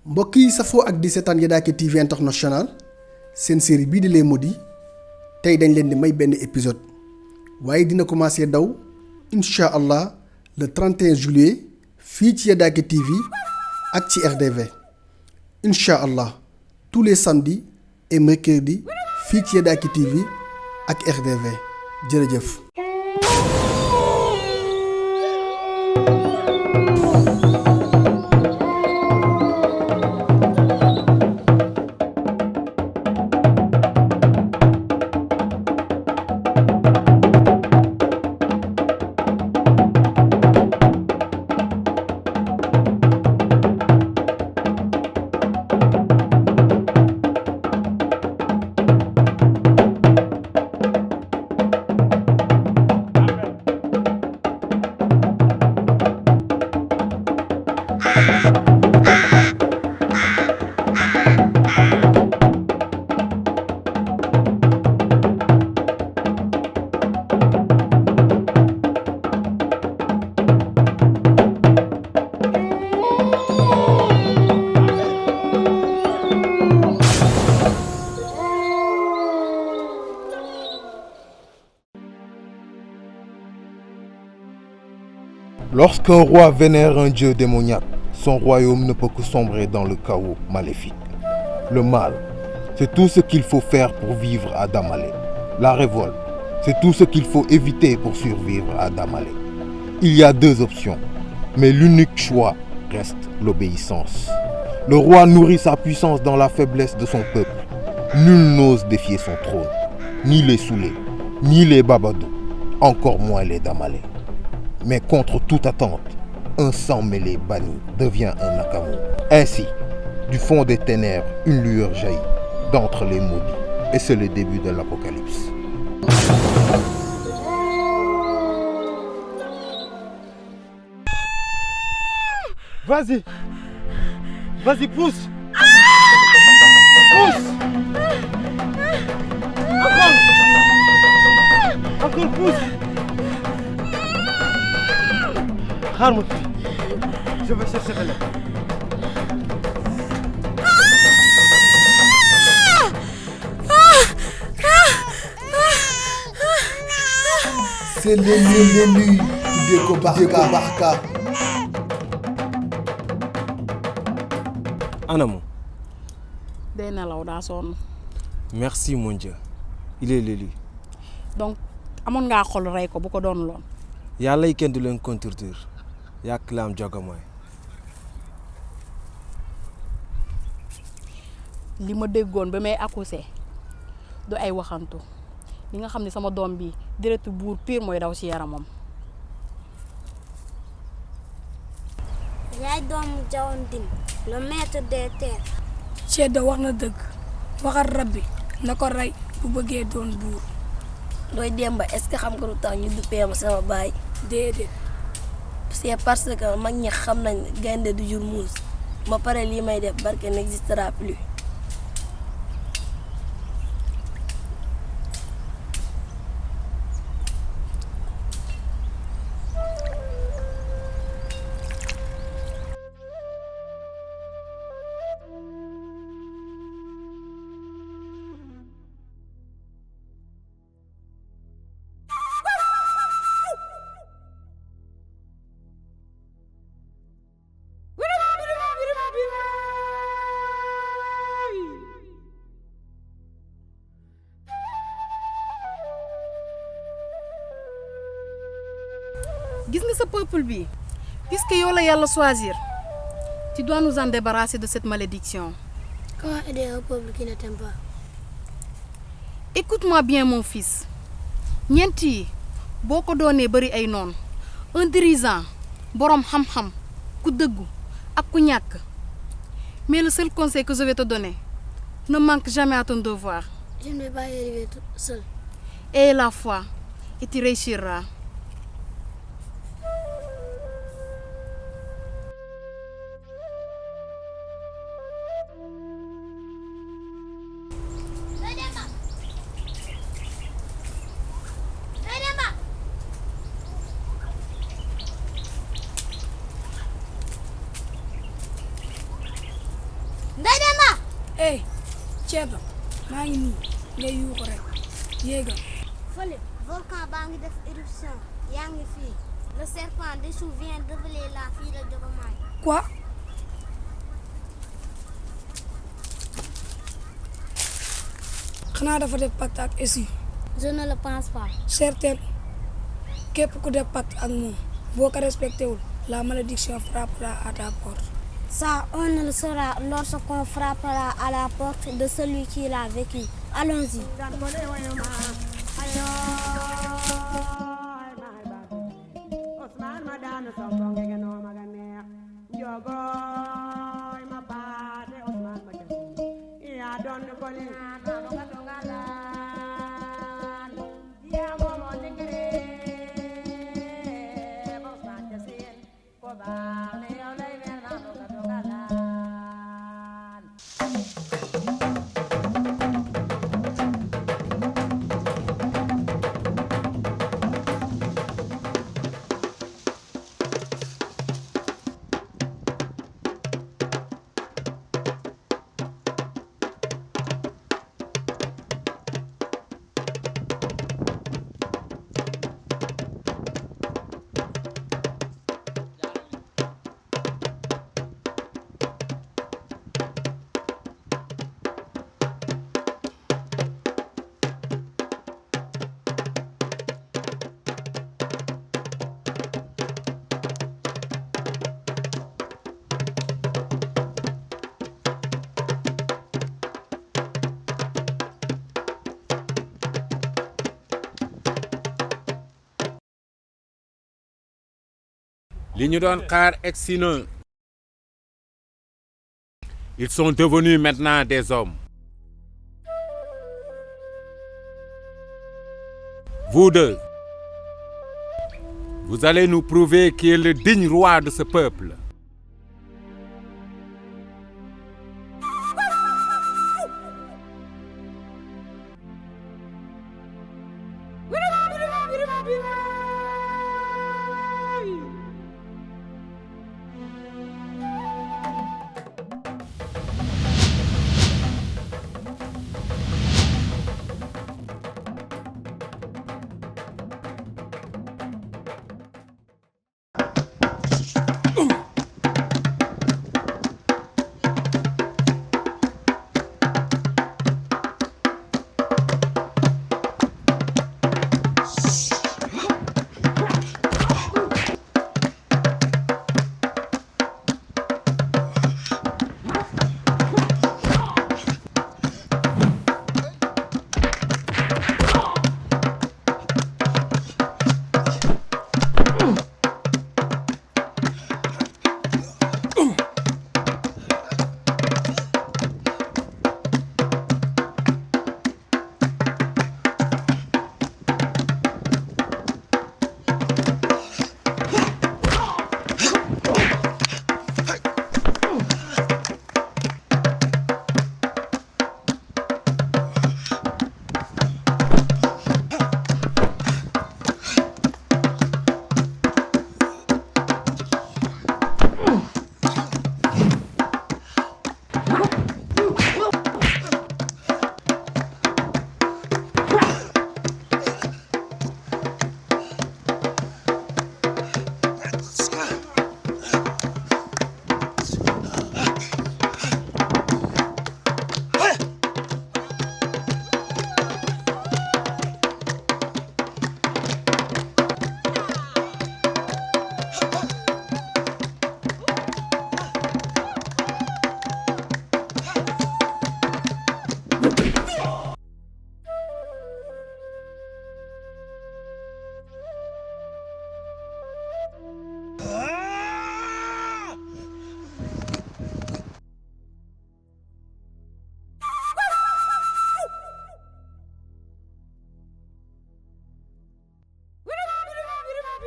mbokk yi safoo ak di seetaan Yadaake TV International seen série bii di Les Maudits tey dañ leen di may benn épisode waaye dina commencer daw incha allah le 31 juillet fii ci Yadaake TV ak ci RDV incha allah tous les samedis et mercredis fii ci Yadaake TV ak RDV jërëjëf. Lorsqu'un roi vénère un dieu démoniaque, son royaume ne peut que sombrer dans le chaos maléfique. Le mal, c'est tout ce qu'il faut faire pour vivre à Damalé. La révolte, c'est tout ce qu'il faut éviter pour survivre à Damalé. Il y a deux options, mais l'unique choix reste l'obéissance. Le roi nourrit sa puissance dans la faiblesse de son peuple. Nul n'ose défier son trône, ni les Soulés, ni les Babadou, encore moins les Damalé. Mais contre toute attente, un sang mêlé banni devient un Akamou. Ainsi, du fond des ténèbres, une lueur jaillit d'entre les maudits. Et c'est le début de l'apocalypse. Vas-y. Vas-y, pousse. Pousse. Encore pousse. Harmout, je vais chercher Bella. C'est l'élu Deko Barka. Anamou. day nelaw daa sonn. Merci mon Dieu. Il est l'élu. donc amoon ngaa xol rey ko bu ko doon loon. Yàlla yi kenn du leen contredire. Yàq la am joga mooy. li ma déggoon ba may accoucher du ay waxantu li nga xam ne sama doom bi deretu buur pire mooy daw ci yaramam. yaay doomu Jawandin le maître des terres. Ceddo wax na dëgg waxal rabbi na ko rey bu bëggee doon buur. Ndoye Demba est-ce que xam nga lu tax ñu duppee ma sama baay. déedéet. c'est parce que mag ñi xam nañ gaynde du jur muus ma pare lii may def barke n'existera plus. gis nga sa peuple bi puisque yow la yàlla choisir tu dois nous en débarrasser de cette malédiction. Comment aider un peuple qui ne t'aime pas? Écoute-moi bien mon fils ñeent yi boo ko doonee bari ay noon un dirigeant borom xam-xam ku dëggu ak ku ñàkk mais le seul conseil que je vais te donner ne manque jamais à ton devoir. Je ne vais pas y arriver tout seul. Aie la foi et tu réussiras. eh Thierno maa ngi nii ngay yuuxu rek yéegal. fële volcan baa ngi def éruption yaa ngi fii le serpent dessous vient dévaler la fille de Diomaye. Quoi? xanaa dafa def pacte ak Essi. Je ne le pense pas. Certain képp ku def pacte ak moom boo ko respecté wul la malédiction frappera à ta porte. Ça, on ne le saura lorsqu'on frappera à la porte de celui qui l'a vécu. Allons-y. li ñu doon xaar egsi na. Ils sont devenus maintenant des hommes. Vous deux, vous allez nous prouver qui est le digne roi de ce peuple.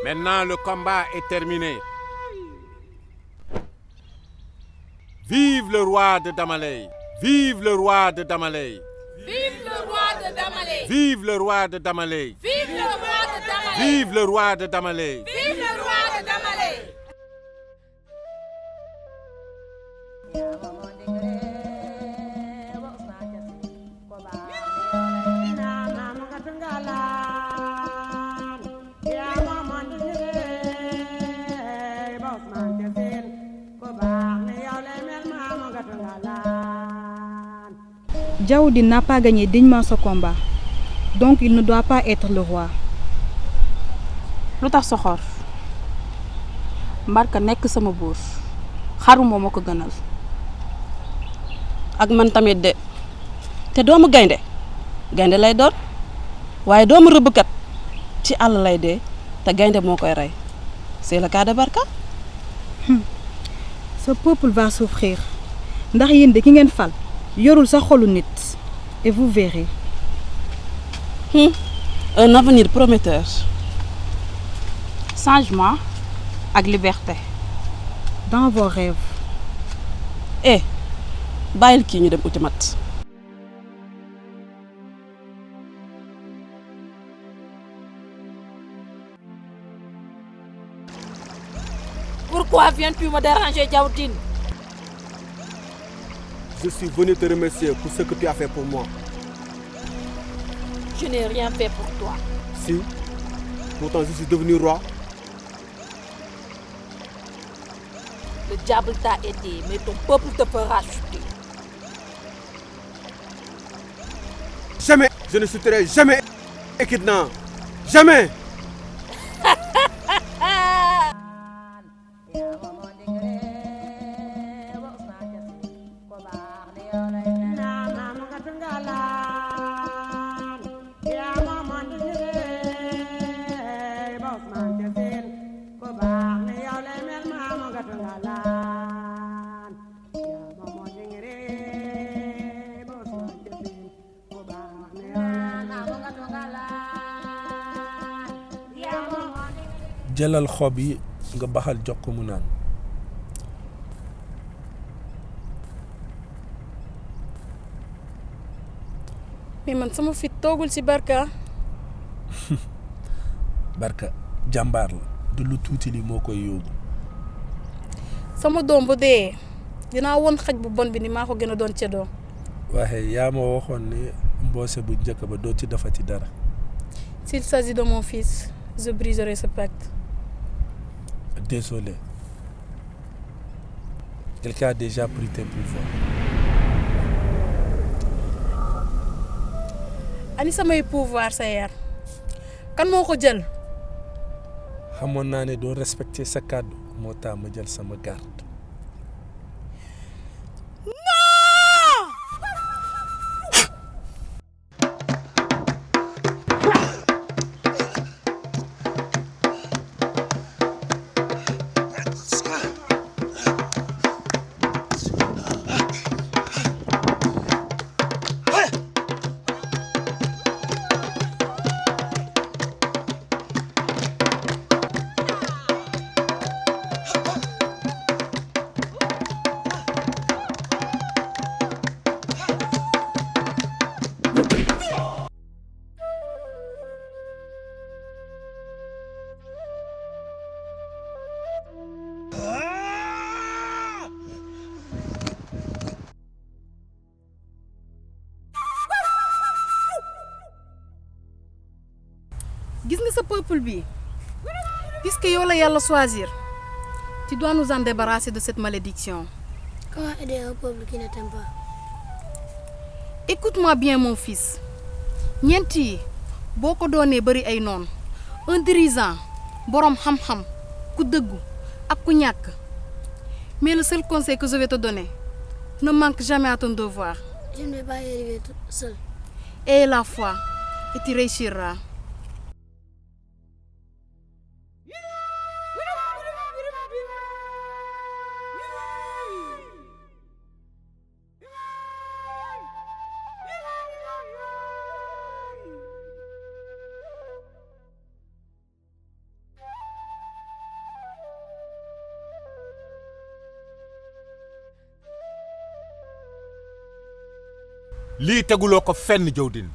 Maintenant, le combat est terminé. Vive le roi de Damaley! Vive le roi de Damaley! Vive le roi de Damaley! Vive le roi de Damaley! Vive le roi de Damaley! Vive le roi de Damaley! Vive le roi de Damaley! Djaoudine n'a pas gagné dignement ce combat, donc il ne doit pas être le roi. lu tax soxor Mbarka nekk sama buur xaru moo ma ko gënal. ak man tamit de te doomu gaynde lay doon waaye doomu rëbbkat ci àll lay dee te gaynde moo koy rey c'est le cas de Barka. Ce peuple va souffrir ndax yéen de ki ngeen fal yorul sa xolu nit et vous verrez. Un avenir prometteur. Changement ak liberté. Dans vos rêves. bàyyil kii ñu dem uti mat. Pourquoi viens-tu me déranger, Djaoudine? Je suis venu te remercier pour ce que tu as fait pour moi. Je n'ai rien fait pour toi. Si, pourtant je suis devenu roi. Le diable t'a aidé, mais ton peuple te fera chuter. Jamais, je ne chuterai jamais, Ekidna. Jamais. jëlal xob yi nga baxal jox ko mu naan. mais man sama fit toogul ci Barka. Barka jàmbaar la du lu tuuti li moo koy yóbbu. sama doom bu dee dinaa won xaj bu bon bi ni maa ko gën a doon cedoo. waaye yaa ma waxoon ne mboose bu njëkk ba doo ci defati dara. S'il s'agit de mon fils, je briserai ce pacte. Désolé. Quelqu'un a déjà pris tes pouvoirs. ani samay pouvoir sa yar kan moo ko jël. xamoon naa ne doo respecter sa kàddu moo tax ma jël sama garde. gis nga sa peuple bi puisque yow la yàlla choisir tu dois nous en débarrasser de cette malédiction. Comment aider un peuple qui ne t'aime pas? Écoute-moi bien mon fils ñeent yi boo ko doonee bari ay noon un dirigeant borom xam-xam ku dëggu ak ku ñàkk mais le seul conseil que je vais te donner ne manque jamais à ton devoir. Je ne vais pas y arriver tout seul. Aie la foi et tu réussiras. lii teguloo ko fenn Djaoudine.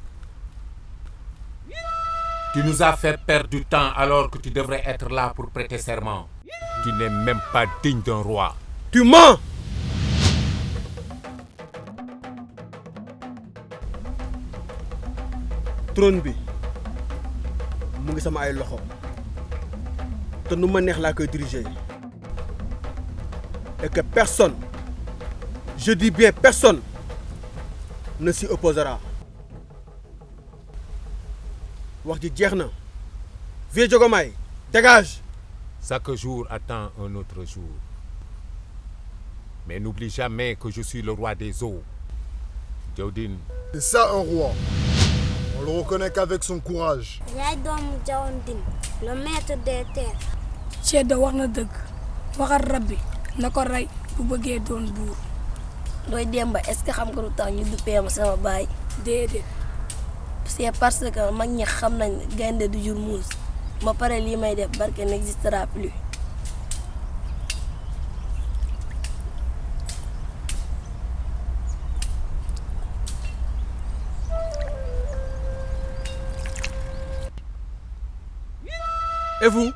Tu nous as fait perdre du temps alors que tu devrais être là pour prêter serment. Tu n'es même pas digne d'un roi. Tu mens! Trône bi mu ngi sama ay loxo te nu ma neex laa koy diriger et que personne, je dis bien personne, ne s'y opposera. wax ji jeex na. Vieux Diogomaye, dégage. Chaque jour attend un autre jour. Mais n'oublie jamais que je suis le roi des eaux. Diawdine. C'est ça un roi. On le reconnaît qu'avec son courage. yaay doomu Diawdine, le maître des terres. Ceddo wax na dëgg waxal rabbi na ko rey bu bëggee doon buur. Ndoye Demba est-ce que xam nga lu tax ñu duppee ma sama baay. déedéet. c'est parce que mag ñi xam nañ gaynde du jur muus ma pare lii may def barke n'existera plus. Et vous?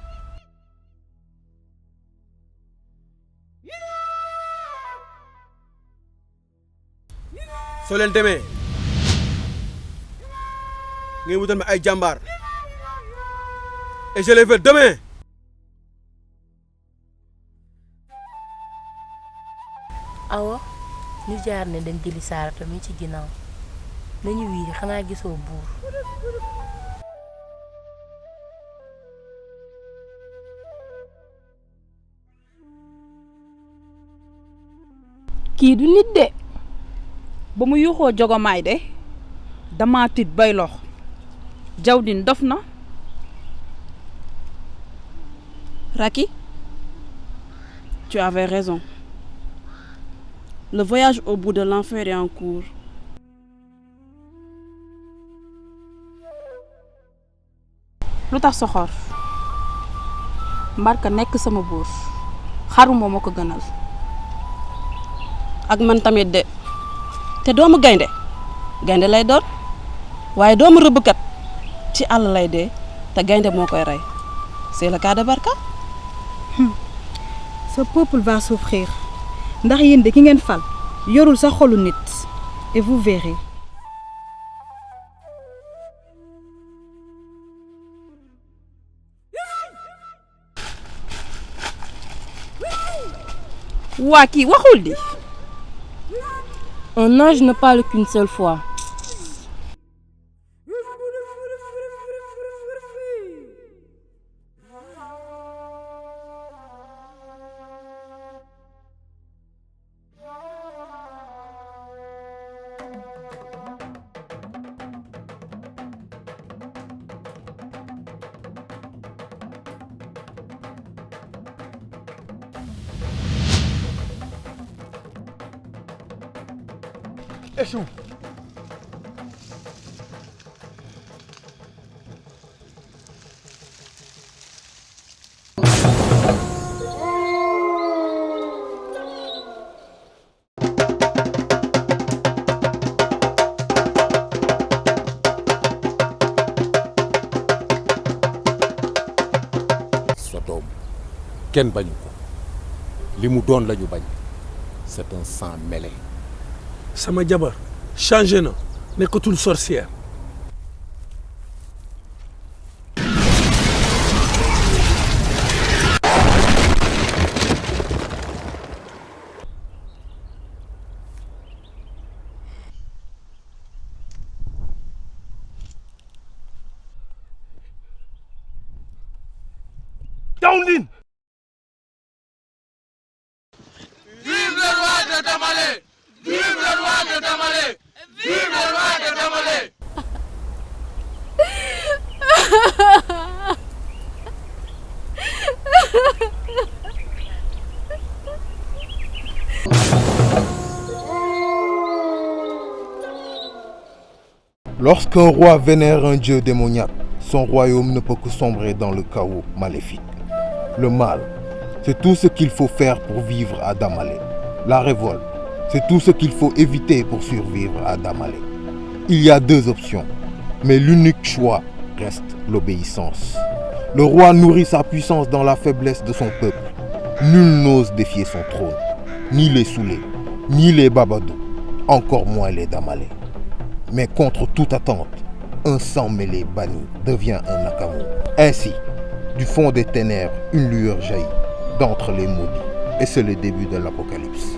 soo leen demee ngeen wutal ma ay jàmbaar et je les veux demain. awa ñu jaar ne dañ jëli Sarata mi ci ginnaaw nañu wiiri xanaa gisoo buur. kii du nit de ba mu yuuxoo Diogomaye de dama tiit bay lox Diawdine dof na. Racky, tu avais raison. Le voyage au bout de l'enfer est en cours. lu tax soxor Mbarka nekk sama buur xaru moo ma ko gënal. ak man tamit de te doomu gaynde gaynde lay doon waaye doomu rëbbkat ci àll lay dee te gaynde moo koy rey c'est le cas de Barka. Ce peuple va souffrir ndax yéen de ki ngeen fal yorul sa xolu nit et vous verrez. waa kii waxul di. Un ange ne parle qu'une seule fois. Échoue. sa doom kenn bañu ko li mu doon lañu bañ c'est un sang mêlé. sama jabar changé na nekkatul sorcière. Diawdine. Vive le roi de Damalé! Vive le roi de Damalé! Vive le roi de Damalé! Lorsqu'un roi vénère un dieu démoniaque, son royaume ne peut que sombrer dans le chaos maléfique. Le mal, c'est tout ce qu'il faut faire pour vivre à Damalé. La révolte, c'est tout ce qu'il faut éviter pour survivre à Damalé. Il y a deux options, mais l'unique choix reste l'obéissance. Le roi nourrit sa puissance dans la faiblesse de son peuple. Nul n'ose défier son trône, ni les Soulé, ni les Babadou, encore moins les Damalé. Mais contre toute attente, un sang mêlé banni devient un Akamo. Ainsi, du fond des ténèbres, une lueur jaillit d'entre les maudits. Et c'est le début de l'apocalypse.